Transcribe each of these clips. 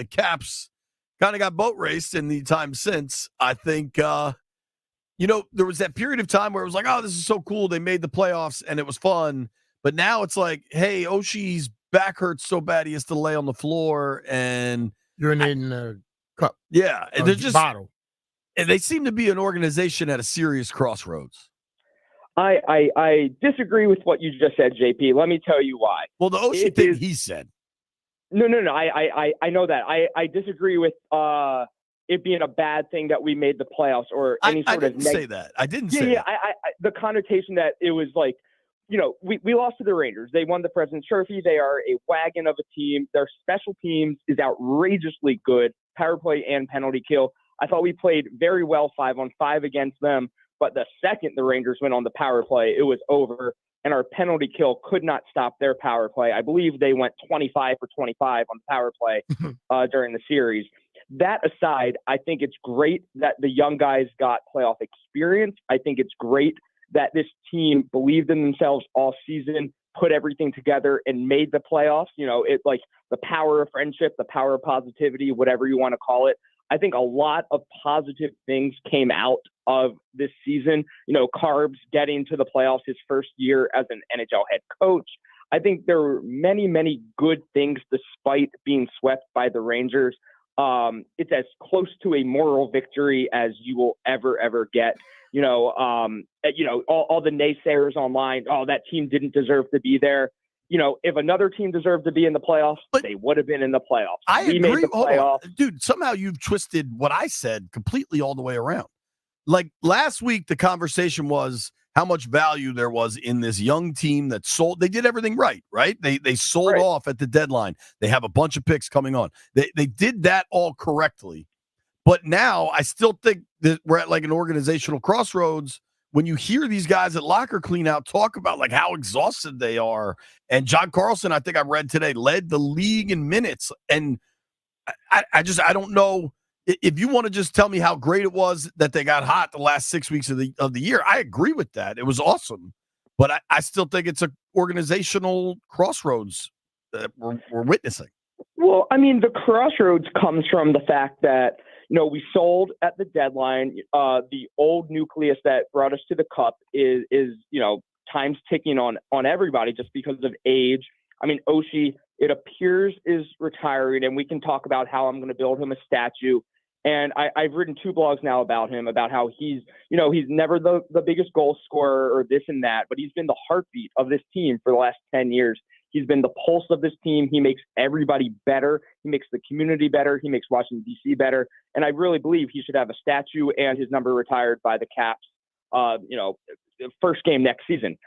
The Caps kind of got boat raced in the time since. I think, there was that period of time where it was like, oh, this is so cool. They made the playoffs and it was fun. But now it's like, hey, Oshie's back hurts so bad he has to lay on the floor and urinating in a cup. Yeah. And they're just bottle. And they seem to be an organization at a serious crossroads. I disagree with what you just said, JP. Let me tell you why. Well, the Oshie thing he said. No. I know that. I disagree with it being a bad thing that we made the playoffs or any sort of. I didn't say that. I didn't say that. The connotation that it was like, we lost to the Rangers. They won the President's Trophy. They are a wagon of a team. Their special teams is outrageously good, power play and penalty kill. I thought we played very well 5-on-5 against them. But the second the Rangers went on the power play, it was over. And our penalty kill could not stop their power play. I believe they went 25 for 25 on the power play during the series. That aside, I think it's great that the young guys got playoff experience. I think it's great that this team believed in themselves all season, put everything together, and made the playoffs. It's like the power of friendship, the power of positivity, whatever you want to call it. I think a lot of positive things came out of this season. Carbs getting to the playoffs his first year as an NHL head coach. I think there were many, many good things despite being swept by the Rangers. It's as close to a moral victory as you will ever get. All the naysayers online, oh, that team didn't deserve to be there. If another team deserved to be in the playoffs, they would have been in the playoffs. I agree. Made the playoffs. Dude, somehow you've twisted what I said completely all the way around. Like last week, the conversation was how much value there was in this young team that sold. They did everything right? They sold off at the deadline. They have a bunch of picks coming on. They did that all correctly. But now I still think that we're at like an organizational crossroads when you hear these guys at locker cleanout talk about like how exhausted they are. And John Carlson, I think I read today, led the league in minutes. And I don't know if you want to just tell me how great it was that they got hot the last 6 weeks of the year. I agree with that. It was awesome. But I still think it's an organizational crossroads that we're witnessing. Well, I mean, the crossroads comes from the fact that, we sold at the deadline. The old nucleus that brought us to the cup is time's ticking on everybody just because of age. I mean, Oshie, it appears, is retiring, and we can talk about how I'm going to build him a statue. And I've written 2 blogs now about him, about how he's never the biggest goal scorer or this and that, but he's been the heartbeat of this team for the last 10 years. He's been the pulse of this team. He makes everybody better. He makes the community better. He makes Washington, D.C. better. And I really believe he should have a statue and his number retired by the Caps, first game next season.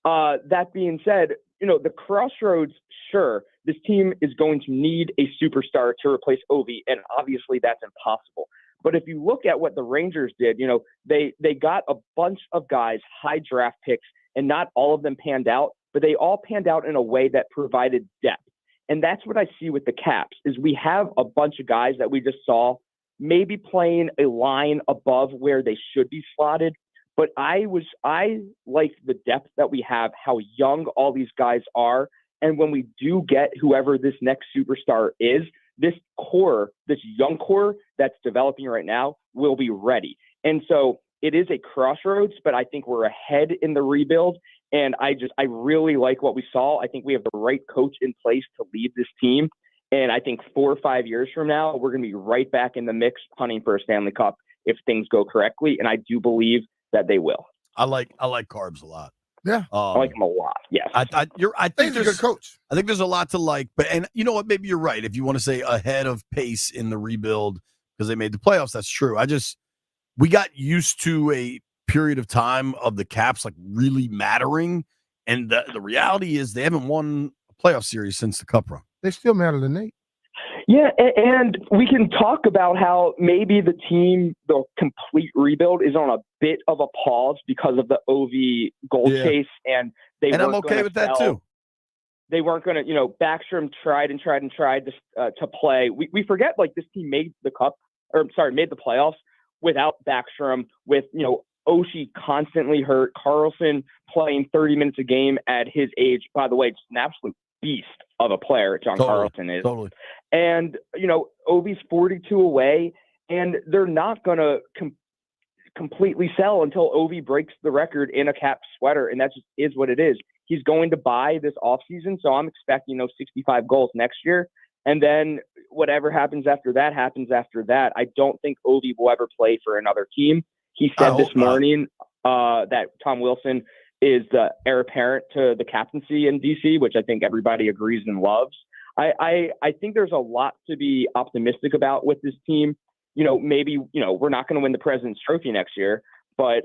That being said, the crossroads, sure, this team is going to need a superstar to replace Ovi, and obviously that's impossible. But if you look at what the Rangers did, they got a bunch of guys, high draft picks, and not all of them panned out, but they all panned out in a way that provided depth. And that's what I see with the Caps, is we have a bunch of guys that we just saw maybe playing a line above where they should be slotted. But I like the depth that we have, how young all these guys are. And when we do get whoever this next superstar is, this core, this young core that's developing right now will be ready. And so it is a crossroads, but I think we're ahead in the rebuild. And I really like what we saw. I think we have the right coach in place to lead this team. And I think 4 or 5 years from now, we're going to be right back in the mix hunting for a Stanley Cup if things go correctly. And I do believe that they will. I like Carbs a lot. Yeah. I like him a lot. Yes. I think he's a good coach. I think there's a lot to like, and you know what? Maybe you're right. If you want to say ahead of pace in the rebuild because they made the playoffs, that's true. We got used to a period of time of the Caps like really mattering, and the reality is they haven't won a playoff series since the Cup run. They still matter to Nate. Yeah, and we can talk about how maybe the complete rebuild is on a bit of a pause because of the OV goal chase, and I'm okay with that too. They weren't going to, Backstrom tried to play. We forget like this team made the playoffs without Backstrom, with Oshie constantly hurt, Carlson playing 30 minutes a game at his age. By the way, just an absolute beast of a player John Carlson is. Totally. And, Ovi's 42 away, and they're not going to completely sell until Ovi breaks the record in a Cap sweater, and that just is what it is. He's going to buy this offseason, so I'm expecting 65 goals next year. And then whatever happens after that happens after that. I don't think Ovi will ever play for another team. He said this morning that Tom Wilson is the heir apparent to the captaincy in DC, which I think everybody agrees and loves. I think there's a lot to be optimistic about with this team. Maybe, we're not going to win the President's Trophy next year, but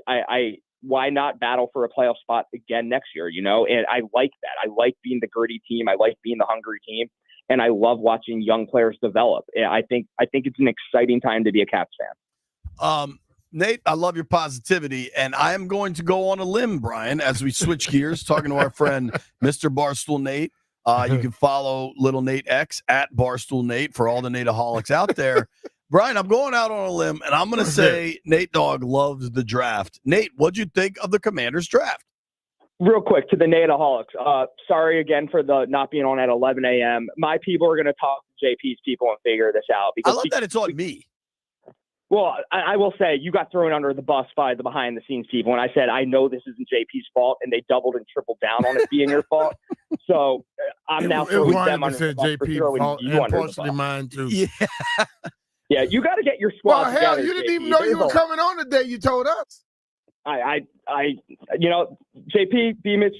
why not battle for a playoff spot again next year, And I like that. I like being the gritty team. I like being the hungry team. And I love watching young players develop. I think it's an exciting time to be a Caps fan. Nate, I love your positivity, and I am going to go on a limb, Brian, as we switch gears, talking to our friend, Mr. Barstool Nate. You can follow Little Nate X at Barstool Nate for all the Nateaholics out there. Brian, I'm going out on a limb, and I'm going to say Nate Dogg loves the draft. Nate, what'd you think of the Commanders draft? Real quick to the Nateaholics. Sorry again for the not being on at 11 a.m. My people are going to talk to JP's people and figure this out. I love that it's on me. Well, I will say you got thrown under the bus by the behind-the-scenes people, and I said, I know this isn't JP's fault, and they doubled and tripled down on it being your fault. So I'm now throwing them under the bus JP's for throwing fault, you and under the partially bus. mine, too. Yeah. Yeah, you got to get your squad together. Well, hell, you didn't even know you were coming on today. You told us. JP, BMitch,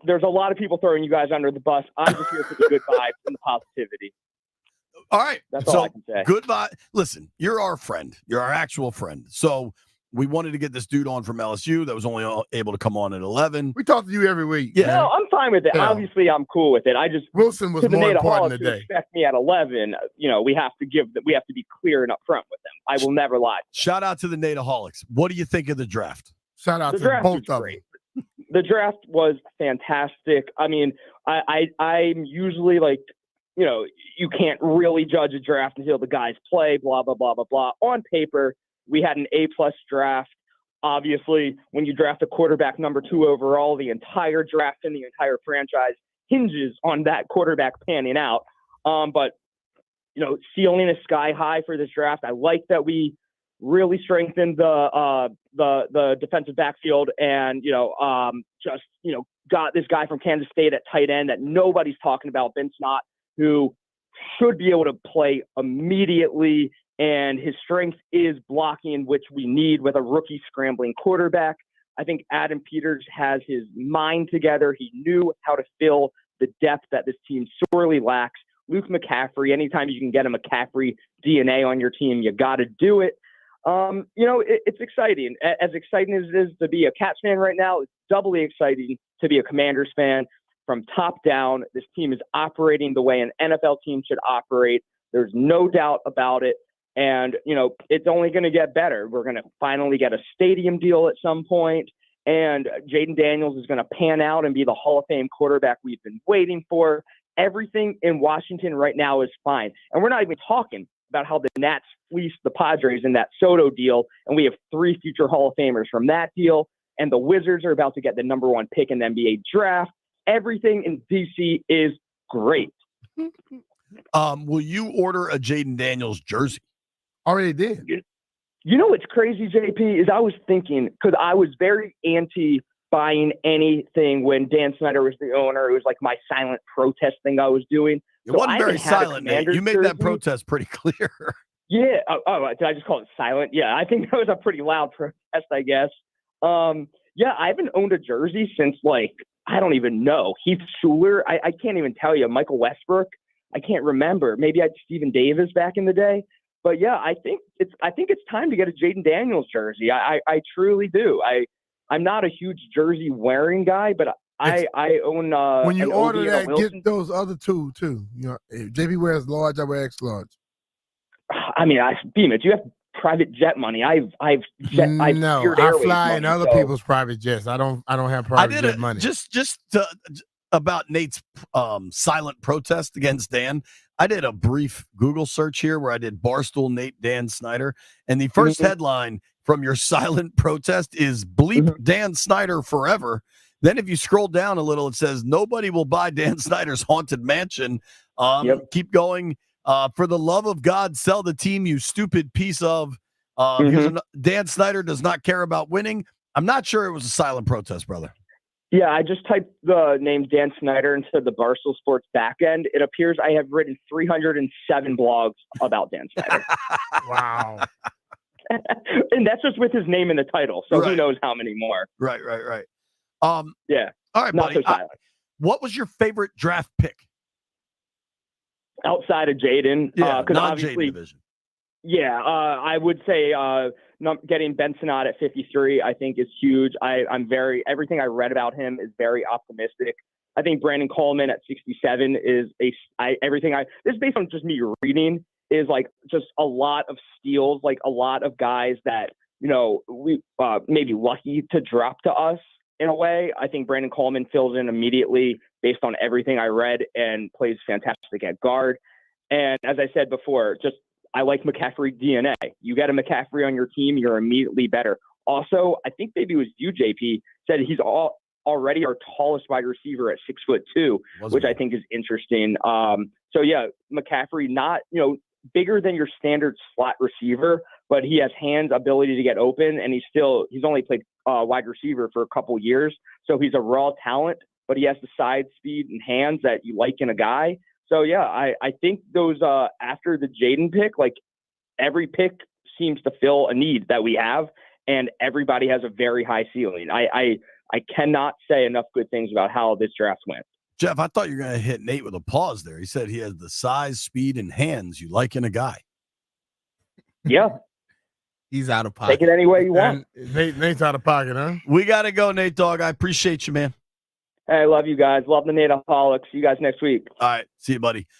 there's a lot of people throwing you guys under the bus. I'm just here for the good vibes and the positivity. All right. That's all I can say. Good vibe. Listen, you're our friend. You're our actual friend. So we wanted to get this dude on from LSU that was only able to come on at 11. We talk to you every week. Yeah. No, I'm fine with it. Yeah. Obviously, I'm cool with it. Wilson was more important today. Expect me at 11. We have to be clear and upfront with them. I will never lie. Shout out to the Nateaholics. What do you think of the draft? Shout out to both of them. The draft was fantastic. I mean, I'm usually like, you can't really judge a draft until the guys play, blah, blah, blah, blah, blah. On paper, we had an A-plus draft. Obviously, when you draft a quarterback number 2 overall, the entire draft and the entire franchise hinges on that quarterback panning out. But ceiling is sky high for this draft. I like that we really strengthened the defensive backfield and, got this guy from Kansas State at tight end that nobody's talking about, Ben Snott, who should be able to play immediately. And his strength is blocking, which we need with a rookie scrambling quarterback. I think Adam Peters has his mind together. He knew how to fill the depth that this team sorely lacks. Luke McCaffrey, anytime you can get a McCaffrey DNA on your team, you got to do it. It's exciting. As exciting as it is to be a Caps fan right now, it's doubly exciting to be a Commanders fan. From top down, this team is operating the way an NFL team should operate. There's no doubt about it. And, it's only going to get better. We're going to finally get a stadium deal at some point. And Jaden Daniels is going to pan out and be the Hall of Fame quarterback we've been waiting for. Everything in Washington right now is fine. And we're not even talking about how the Nats fleeced the Padres in that Soto deal. And we have 3 future Hall of Famers from that deal. And the Wizards are about to get the number 1 pick in the NBA draft. Everything in DC is great. Will you order a Jaden Daniels jersey? Already did. What's crazy, JP, is I was thinking, because I was very anti buying anything when Dan Snyder was the owner. It was like my silent protest thing I was doing. It wasn't very silent, Nate. You made that protest pretty clear. Yeah. Did I just call it silent? Yeah, I think that was a pretty loud protest, I guess. Yeah, I haven't owned a jersey since, I don't even know. Heath Schuler. I can't even tell you. Michael Westbrook. I can't remember. Maybe I had Stephen Davis back in the day. But yeah, I think it's time to get a Jaden Daniels jersey. I truly do. I'm not a huge jersey wearing guy, but I own. When you order that, Wilson. get those other 2 too. If JP wears large, I wear extra large. I mean, BMitch, you have private jet money. I fly in other people's private jets. I don't have private jet money. About Nate's silent protest against Dan, I did a brief Google search here where I did Barstool Nate Dan Snyder, and the first headline from your silent protest is "Bleep Dan Snyder forever," Then if you scroll down a little, it says nobody will buy Dan Snyder's haunted mansion. Keep going. For the love of God, sell the team, you stupid piece of. Dan Snyder does not care about winning. I'm not sure it was a silent protest, brother. Yeah, I just typed the name Dan Snyder into the Barstool Sports backend. It appears I have written 307 blogs about Dan Snyder. Wow. And that's just with his name in the title. So who knows how many more. Right. Yeah. All right, not buddy. So silent. What was your favorite draft pick? Outside of Jaden. Non-Jaden obviously, division. Yeah, I would say getting Bensonot at 53, I think is huge. Everything I read about him is very optimistic. I think Brandon Coleman at 67 is this is based on just me reading, is like just a lot of steals, like a lot of guys that, we maybe lucky to drop to us in a way. I think Brandon Coleman fills in immediately based on everything I read and plays fantastic at guard. And as I said before, I like McCaffrey DNA. You get a McCaffrey on your team, you're immediately better. Also, I think maybe it was you, JP, said he's already our tallest wide receiver at 6'2", which I think is interesting. So yeah, McCaffrey, not, bigger than your standard slot receiver, but he has hands, ability to get open, and he's only played wide receiver for a couple years. So he's a raw talent, but he has the side speed and hands that you like in a guy. So, yeah, I think those after the Jaden pick, like every pick seems to fill a need that we have, and everybody has a very high ceiling. I cannot say enough good things about how this draft went. Jeff, I thought you were going to hit Nate with a pause there. He said he has the size, speed, and hands you like in a guy. Yeah. He's out of pocket. Take it any way you want. Nate's out of pocket, huh? We got to go, Nate Dogg. I appreciate you, man. Hey, I love you guys. Love the Nateaholics. See you guys next week. All right. See you, buddy.